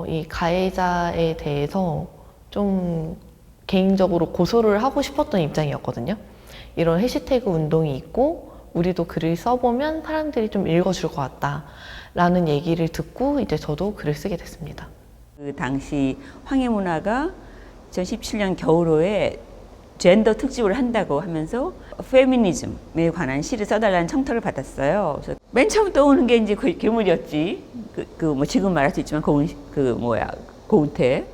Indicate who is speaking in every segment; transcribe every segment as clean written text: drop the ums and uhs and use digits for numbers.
Speaker 1: 이 가해자에 대해서 좀 개인적으로 고소를 하고 싶었던 입장이었거든요. 이런 해시태그 운동이 있고 우리도 글을 써보면 사람들이 좀 읽어줄 것 같다 라는 얘기를 듣고 이제 저도 글을 쓰게 됐습니다.
Speaker 2: 그 당시 황해문화가 2017년 겨울호에 젠더 특집을 한다고 하면서 페미니즘에 관한 시를 써달라는 청탁을 받았어요. 그래서 맨 처음 떠오는 게 이제 그 괴물이었지. 뭐 지금 말할 수 있지만 고은태.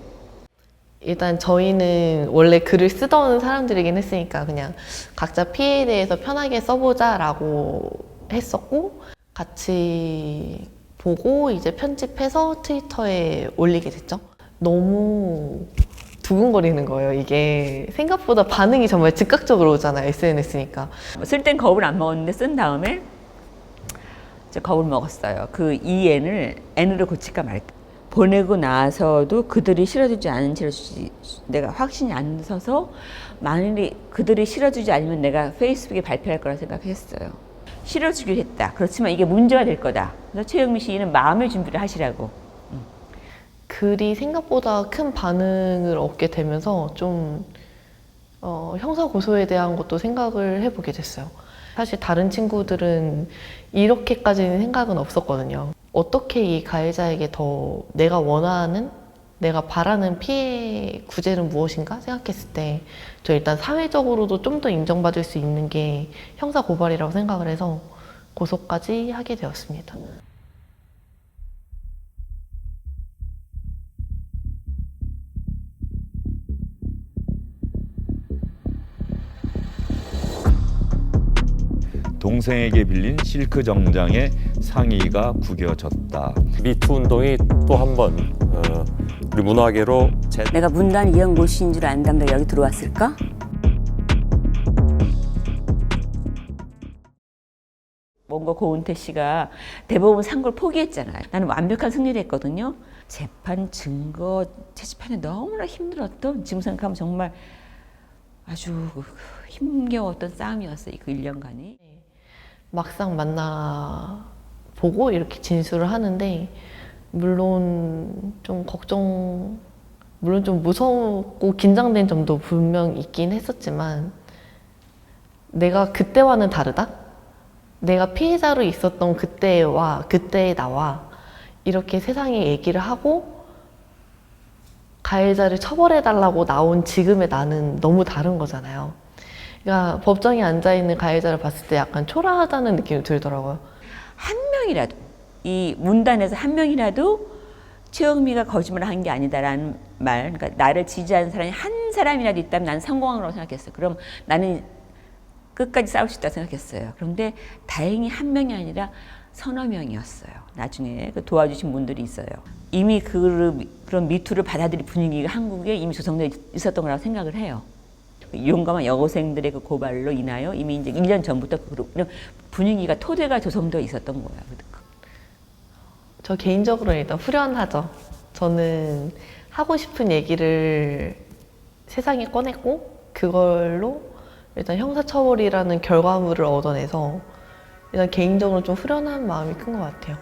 Speaker 2: 일단
Speaker 1: 저희는 원래 글을 쓰던 사람들이긴 했으니까 그냥 각자 피해에 대해서 편하게 써보자라고 했었고 같이 보고 이제 편집해서 트위터에 올리게 됐죠. 너무 두근거리는 거예요. 이게 생각보다 반응이 정말 즉각적으로 오잖아요. SNS니까.
Speaker 2: 쓸 땐 겁을 안 먹었는데 쓴 다음에 겁을 먹었어요. 그 EN을 N으로 고칠까 말까. 보내고 나서도 그들이 실어주지 않은 채로 내가 확신이 안 서서 만일에 그들이 실어주지 않으면 내가 페이스북에 발표할 거라 생각했어요. 실어주기로 했다. 그렇지만 이게 문제가 될 거다. 그래서 최영미 시인은 마음의 준비를 하시라고.
Speaker 1: 글이 생각보다 큰 반응을 얻게 되면서 좀 형사 고소에 대한 것도 생각을 해보게 됐어요. 사실 다른 친구들은 이렇게까지는 생각은 없었거든요. 어떻게 이 가해자에게 더 내가 원하는, 내가 바라는 피해 구제는 무엇인가 생각했을 때 저 일단 사회적으로도 좀 더 인정받을 수 있는 게 형사 고발이라고 생각을 해서 고소까지 하게 되었습니다.
Speaker 3: 동생에게 빌린 실크 정장에 상의가 구겨졌다.
Speaker 4: 미투 운동이 또 한 번 우리 문화계로
Speaker 5: 내가 문단 이영골 씨인 줄 안다면 여기 들어왔을까?
Speaker 2: 뭔가 고은태 씨가 대법원 산 걸 포기했잖아요. 나는 완벽한 승리를 했거든요. 재판 증거 채집하는 너무나 힘들었던, 지금 생각하면 정말 아주 힘겨웠던 싸움이었어요. 그 1년간이.
Speaker 1: 막상 만나보고 이렇게 진술을 하는데 물론 좀 물론 좀 무섭고 긴장된 점도 분명 있긴 했었지만 내가 그때와는 다르다? 내가 피해자로 있었던 그때와 그때의 나와 이렇게 세상에 얘기를 하고 가해자를 처벌해달라고 나온 지금의 나는 너무 다른 거잖아요. 그러니까 법정에 앉아있는 가해자를 봤을 때 약간 초라하다는 느낌이 들더라고요.
Speaker 2: 한 명이라도, 이 문단에서 한 명이라도 최영미가 거짓말을 한 게 아니다라는 말, 그러니까 나를 지지하는 사람이 한 사람이라도 있다면 나는 성공한 거라고 생각했어요. 그럼 나는 끝까지 싸울 수 있다고 생각했어요. 그런데 다행히 한 명이 아니라 서너 명이었어요. 나중에 도와주신 분들이 있어요. 이미 그런 미투를 받아들일 분위기가 한국에 이미 조성되어 있었던 거라고 생각을 해요. 용감한 여고생들의 그 고발로 인하여 이미 이제 1년 전부터 그런 분위기가, 토대가 조성되어 있었던 거예요.
Speaker 1: 저 개인적으로는 일단 후련하죠. 저는 하고 싶은 얘기를 세상에 꺼냈고 그걸로 일단 형사처벌이라는 결과물을 얻어내서 일단 개인적으로 좀 후련한 마음이 큰 것 같아요.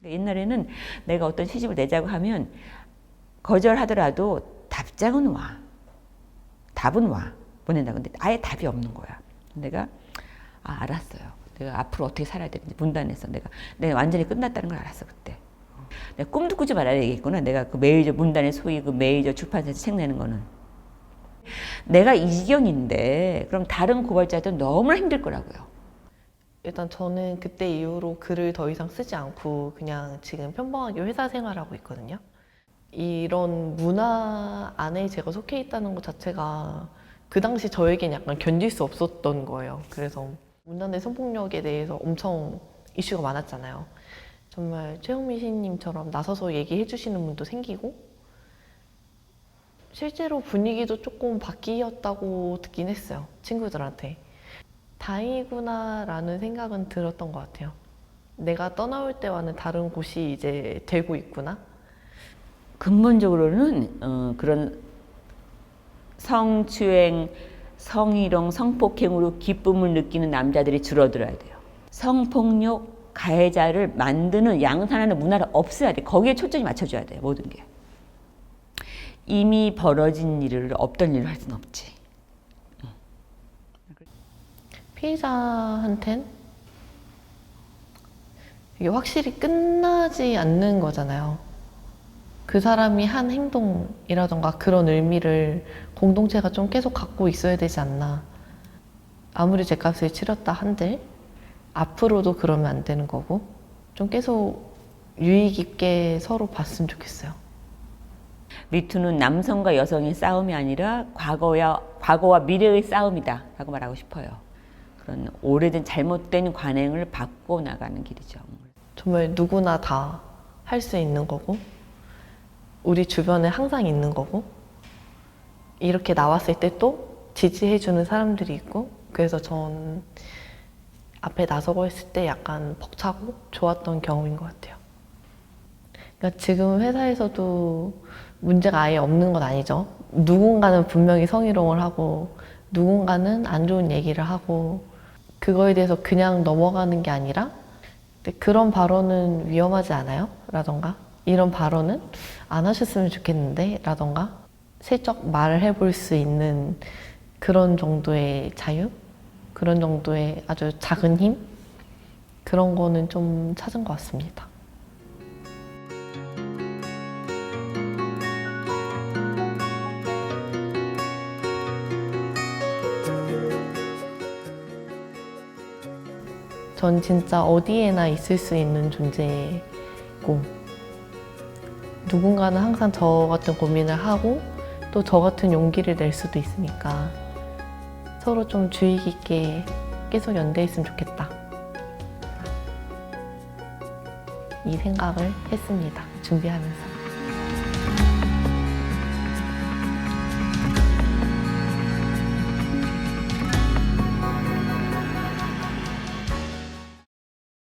Speaker 2: 옛날에는 내가 어떤 시집을 내자고 하면 거절하더라도 답장은 와. 답은 와. 보낸다. 근데 아예 답이 없는 거야. 내가 알았어요. 내가 앞으로 어떻게 살아야 되는지 문단에서 내가 완전히 끝났다는 걸 알았어 그때. 내가 꿈도 꾸지 말아야 되겠구나. 내가 그 메이저 문단의 소위 그 메이저 출판사에서 책 내는 거는. 내가 이 지경인데 그럼 다른 고발자도 너무나 힘들 거라고요.
Speaker 1: 일단 저는 그때 이후로 글을 더 이상 쓰지 않고 그냥 지금 평범하게 회사 생활하고 있거든요. 이런 문화 안에 제가 속해 있다는 것 자체가 그 당시 저에겐 약간 견딜 수 없었던 거예요. 그래서 문단의 성폭력에 대해서 엄청 이슈가 많았잖아요. 정말 최홍미 시인님처럼 나서서 얘기해 주시는 분도 생기고 실제로 분위기도 조금 바뀌었다고 듣긴 했어요. 친구들한테. 다행이구나 라는 생각은 들었던 것 같아요. 내가 떠나올 때와는 다른 곳이 이제 되고 있구나.
Speaker 2: 근본적으로는 그런 성추행, 성희롱, 성폭행으로 기쁨을 느끼는 남자들이 줄어들어야 돼요. 성폭력 가해자를 만드는 양산하는 문화를 없애야 돼. 거기에 초점이 맞춰줘야 돼요. 모든 게. 이미 벌어진 일을 없던 일을 할 수는 없지.
Speaker 1: 피해자한텐 이게 확실히 끝나지 않는 거잖아요. 그 사람이 한 행동이라던가 그런 의미를 공동체가 좀 계속 갖고 있어야 되지 않나. 아무리 죗값을 치렀다 한들 앞으로도 그러면 안 되는 거고 좀 계속 유의 깊게 서로 봤으면 좋겠어요.
Speaker 2: 미투는 남성과 여성의 싸움이 아니라 과거와 미래의 싸움이다 라고 말하고 싶어요. 그런 오래된 잘못된 관행을 바꿔나가는 길이죠.
Speaker 1: 정말 누구나 다 할 수 있는 거고 우리 주변에 항상 있는 거고 이렇게 나왔을 때 또 지지해주는 사람들이 있고 그래서 전 앞에 나서고 했을 때 약간 벅차고 좋았던 경험인 것 같아요. 그러니까 지금 회사에서도 문제가 아예 없는 건 아니죠. 누군가는 분명히 성희롱을 하고 누군가는 안 좋은 얘기를 하고 그거에 대해서 그냥 넘어가는 게 아니라 그런 발언은 위험하지 않아요? 라던가 이런 발언은 안 하셨으면 좋겠는데? 라던가 슬쩍 말을 해볼 수 있는 그런 정도의 자유? 그런 정도의 아주 작은 힘? 그런 거는 좀 찾은 것 같습니다. 전 진짜 어디에나 있을 수 있는 존재고 누군가는 항상 저 같은 고민을 하고 또 저 같은 용기를 낼 수도 있으니까 서로 좀 주의 깊게 계속 연대해 있으면 좋겠다. 이 생각을 했습니다. 준비하면서.